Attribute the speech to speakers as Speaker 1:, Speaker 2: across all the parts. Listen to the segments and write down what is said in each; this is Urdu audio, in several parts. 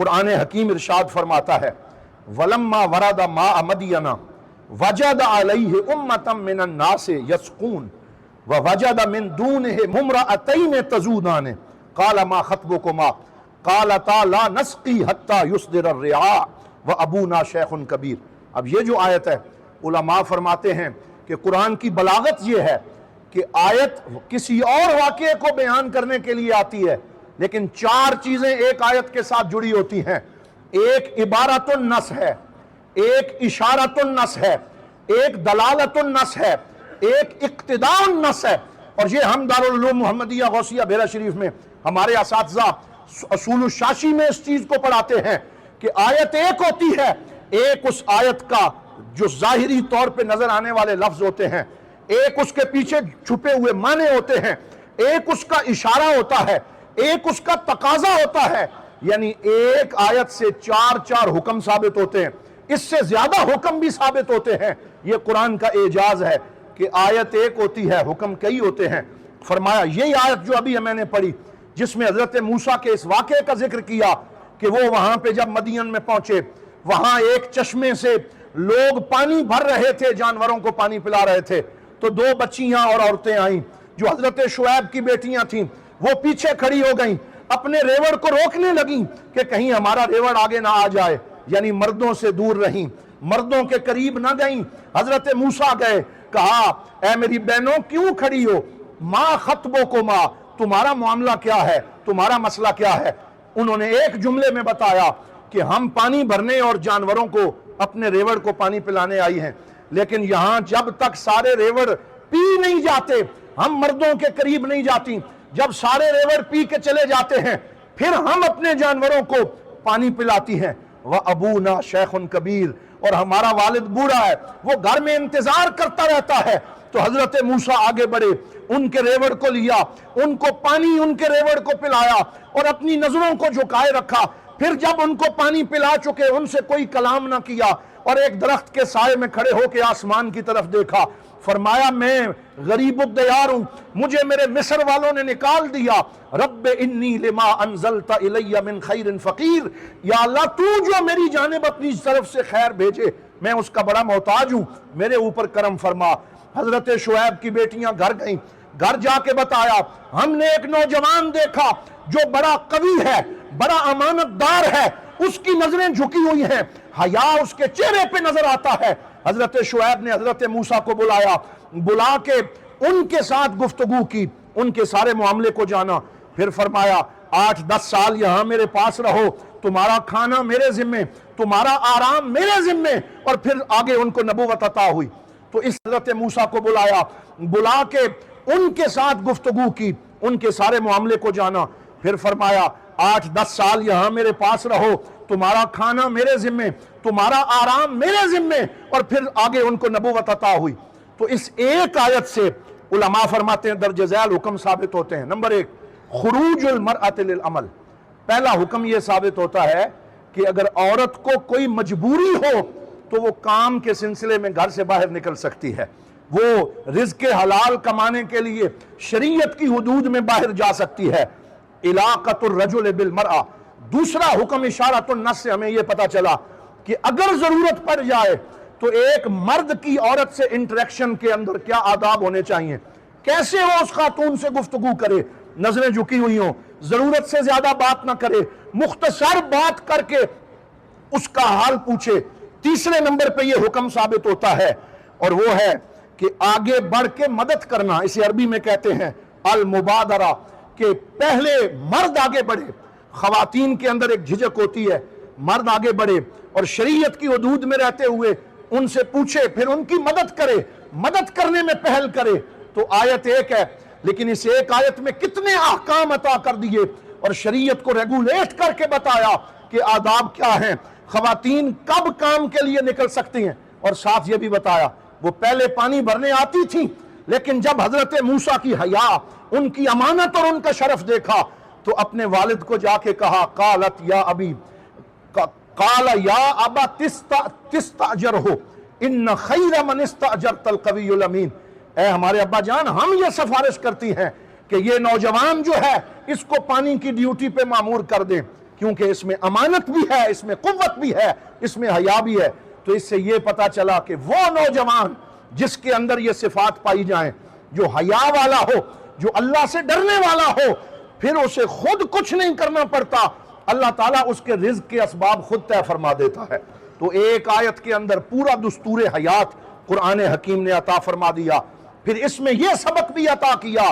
Speaker 1: قرآن حکیم ارشاد فرماتا ہے وَلَمَّا وَرَدَ مَاءَ مَدْيَنَ وَجَدَ عَلَيْهِ أُمَّةً مِّنَ النَّاسِ يَسْقُونَ وَوَجَدَ مِن دُونِهِمْ امْرَأَتَيْنِ تَذُودَانِ قَالَ مَا خَطْبُكُمَا قَالَتَا لَا نَسْقِي حَتَّى يُصْدِرَ الرِّعَاءُ وَأَبُونَا شَيْخٌ کبیر۔ اب یہ جو آیت ہے علماء فرماتے ہیں کہ قرآن کی بلاغت یہ ہے کہ آیت کسی اور واقعے کو بیان کرنے کے لیے آتی ہے، لیکن چار چیزیں ایک آیت کے ساتھ جڑی ہوتی ہیں۔ ایک عبارت النص ہے، ایک اشارت النص ہے، ایک دلالت النص ہے، ایک اقتداء النص ہے۔ اور یہ ہم دارالعلوم محمدیہ غوثیہ بیرا شریف میں ہمارے اساتذہ اصول الشاشی میں اس چیز کو پڑھاتے ہیں کہ آیت ایک ہوتی ہے، ایک اس آیت کا جو ظاہری طور پہ نظر آنے والے لفظ ہوتے ہیں، ایک اس کے پیچھے چھپے ہوئے معنی ہوتے ہیں، ایک اس کا اشارہ ہوتا ہے، ایک اس کا تقاضا ہوتا ہے۔ یعنی ایک آیت سے چار حکم ثابت ہوتے ہیں، اس سے زیادہ حکم بھی ثابت ہوتے ہیں۔ یہ قرآن کا اعجاز ہے کہ آیت ایک ہوتی ہے، حکم کئی ہوتے ہیں۔ فرمایا یہی آیت جو ابھی میں نے پڑھی جس میں حضرت موسیٰ کے اس واقعے کا ذکر کیا کہ وہ وہاں پہ جب مدین میں پہنچے، وہاں ایک چشمے سے لوگ پانی بھر رہے تھے، جانوروں کو پانی پلا رہے تھے، تو دو بچیاں اور عورتیں آئیں جو حضرت شعیب کی بیٹیاں تھیں، وہ پیچھے کھڑی ہو گئیں، اپنے ریوڑ کو روکنے لگیں کہ کہیں ہمارا ریوڑ آگے نہ آ جائے، یعنی مردوں سے دور رہیں، مردوں کے قریب نہ گئیں۔ حضرت موسیٰ گئے، کہا اے میری بہنوں کیوں کھڑی ہو، ما خطبکما، تمہارا معاملہ کیا ہے، تمہارا مسئلہ کیا ہے؟ انہوں نے ایک جملے میں بتایا کہ ہم پانی بھرنے اور جانوروں کو اپنے ریوڑ کو پانی پلانے آئی ہیں، لیکن یہاں جب تک سارے ریوڑ پی نہیں جاتے ہم مردوں کے قریب نہیں جاتی، جب سارے ریوڑ پی کے چلے جاتے ہیں پھر ہم اپنے جانوروں کو پانی پلاتی ہیں۔ وَأَبُونَا شَيْخٌ کبیر، اور ہمارا والد بوڑھا ہے، وہ گھر میں انتظار کرتا رہتا ہے۔ تو حضرت موسیٰ آگے بڑھے، ان کے ریوڑ کو لیا، ان کو پانی ان کے ریوڑ کو پلایا اور اپنی نظروں کو جھکائے رکھا۔ پھر جب ان کو پانی پلا چکے ان سے کوئی کلام نہ کیا اور ایک درخت کے سائے میں کھڑے ہو کے آسمان کی طرف دیکھا، فرمایا میں غریب الدیار ہوں، مجھے میرے مصر والوں نے نکال دیا، رب انی لما انزلت الی من خیر فقیر، یا اللہ تو جو میری جانب اپنی طرف سے خیر بھیجے میں اس کا بڑا محتاج ہوں، میرے اوپر کرم فرما۔ حضرت شعیب کی بیٹیاں گھر گئیں، گھر جا کے بتایا ہم نے ایک نوجوان دیکھا جو بڑا قوی ہے، بڑا امانت دار ہے، اس کی نظریں جھکی ہوئی ہیں، حیا اس کے چہرے پہ نظر آتا ہے۔ حضرت شعیب نے حضرت موسیٰ کو بلایا، بلا کے ان کے ساتھ گفتگو کی، ان کے سارے معاملے کو جانا، پھر فرمایا 8-10 سال یہاں میرے پاس رہو، تمہارا کھانا میرے ذمے، تمہارا آرام میرے ذمے، اور پھر آگے ان کو نبوت عطا ہوئی۔ تو اس حضرت موسیٰ کو بلایا، بلا کے ان کے ساتھ گفتگو کی، ان کے سارے معاملے کو جانا، پھر فرمایا 8-10 سال یہاں میرے پاس رہو، تمہارا کھانا میرے ذمے، تمہارا آرام میرے ذمے، اور پھر آگے ان کو نبوت عطا ہوئی۔ تو اس ایک آیت سے علماء فرماتے ہیں درج ذیل حکم ثابت ہوتے ہیں۔ نمبر 1، خروج المرأة للعمل، پہلا حکم یہ ثابت ہوتا ہے کہ اگر عورت کو کوئی مجبوری ہو تو وہ کام کے سلسلے میں گھر سے باہر نکل سکتی ہے، وہ رزق حلال کمانے کے لیے شریعت کی حدود میں باہر جا سکتی ہے۔ علاقۃ الرجل بالمرأة، دوسرا حکم اشارۃ النص سے ہمیں یہ پتا چلا کہ اگر ضرورت پڑ جائے تو ایک مرد کی عورت سے انٹریکشن کے اندر کیا آداب ہونے چاہیے، کیسے وہ اس خاتون سے گفتگو کرے، نظریں جھکی ہوئی ہوں، ضرورت سے زیادہ بات نہ کرے، مختصر بات کر کے اس کا حال پوچھے۔ تیسرے نمبر پہ یہ حکم ثابت ہوتا ہے اور وہ ہے کہ آگے بڑھ کے مدد کرنا، اسے عربی میں کہتے ہیں المبادرہ، کہ پہلے مرد آگے بڑھے۔ خواتین کے اندر ایک جھجک ہوتی ہے، مرد آگے بڑھے اور شریعت کی حدود میں رہتے ہوئے ان سے پوچھے، پھر ان کی مدد کرے، مدد کرنے میں پہل کرے۔ تو آیت ایک ہے لیکن اس ایک آیت میں کتنے احکام عطا کر دیے اور شریعت کو ریگولیٹ کر کے بتایا کہ آداب کیا ہیں، خواتین کب کام کے لیے نکل سکتی ہیں، اور ساتھ یہ بھی بتایا وہ پہلے پانی بھرنے آتی تھیں لیکن جب حضرت موسیٰ کی حیا، ان کی امانت اور ان کا شرف دیکھا تو اپنے والد کو جا کے کہا قالت یا ابی، قال یا ابا تستاجرہ ان خیر من استاجرت القوی الامین، اے ہمارے ابا جان ہم یہ سفارش کرتی ہیں کہ یہ نوجوان جو ہے اس کو پانی کی ڈیوٹی پہ مامور کر دیں، کیونکہ اس میں امانت بھی ہے، اس میں قوت بھی ہے، اس میں حیا بھی ہے۔ تو اس سے یہ پتا چلا کہ وہ نوجوان جس کے اندر یہ صفات پائی جائیں، جو حیا والا ہو، جو اللہ سے ڈرنے والا ہو، پھر اسے خود کچھ نہیں کرنا پڑتا، اللہ تعالیٰ اس کے رزق کے اسباب خود طے فرما دیتا ہے۔ تو ایک آیت کے اندر پورا دستور حیات قرآن حکیم نے عطا فرما دیا۔ پھر اس میں یہ سبق بھی عطا کیا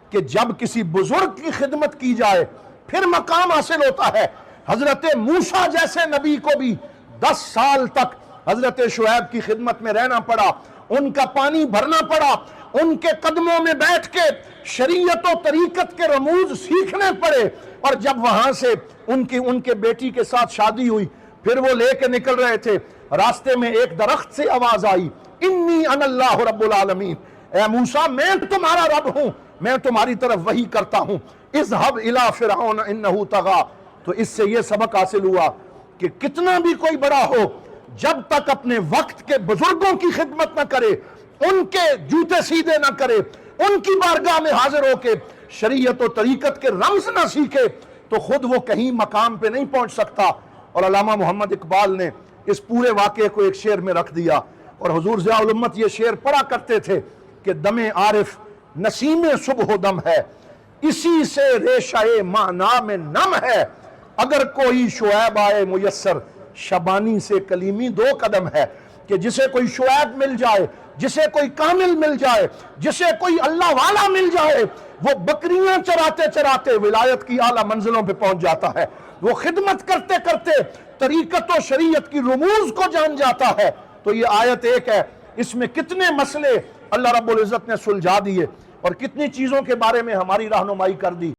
Speaker 1: کہ جب کسی بزرگ کی خدمت کی جائے پھر مقام حاصل ہوتا ہے۔ حضرت موسیٰ جیسے نبی کو بھی 10 سال تک حضرت شعیب کی خدمت میں رہنا پڑا، ان کا پانی بھرنا پڑا، ان کے قدموں میں بیٹھ کے شریعت و طریقت کے رموز سیکھنے پڑے، اور جب وہاں سے ان کے بیٹی کے ساتھ شادی ہوئی، پھر وہ لے کے نکل رہے تھے، راستے میں ایک درخت سے آواز آئی، انی انا اللہ رب العالمین، اے موسیٰ میں تمہارا رب ہوں، میں تمہاری طرف وحی کرتا ہوں، اذهب الى فرعون انه طغى۔ تو اس سے یہ سبق حاصل ہوا کہ کتنا بھی کوئی بڑا ہو، جب تک اپنے وقت کے بزرگوں کی خدمت نہ کرے، ان کے جوتے سیدھے نہ کرے، ان کی بارگاہ میں حاضر ہو کے شریعت و طریقت کے رمز نہ سیکھے، تو خود وہ کہیں مقام پہ نہیں پہنچ سکتا۔ اور علامہ محمد اقبال نے اس پورے واقعے کو ایک شعر میں رکھ دیا، اور حضور ضیاء الامت یہ شعر پڑھا کرتے تھے کہ دم عارف نسیم صبح و دم ہے، اسی سے ریشہ معنی میں نم ہے، اگر کوئی شعیب آئے میسر شبانی سے کلیمی 2 قدم ہے۔ کہ جسے کوئی شعیب مل جائے، جسے کوئی کامل مل جائے، جسے کوئی اللہ والا مل جائے، وہ بکریاں چراتے چراتے ولایت کی اعلیٰ منزلوں پہ پہنچ جاتا ہے، وہ خدمت کرتے کرتے طریقت و شریعت کی رموز کو جان جاتا ہے۔ تو یہ آیت ایک ہے، اس میں کتنے مسئلے اللہ رب العزت نے سلجھا دیے اور کتنی چیزوں کے بارے میں ہماری رہنمائی کر دی۔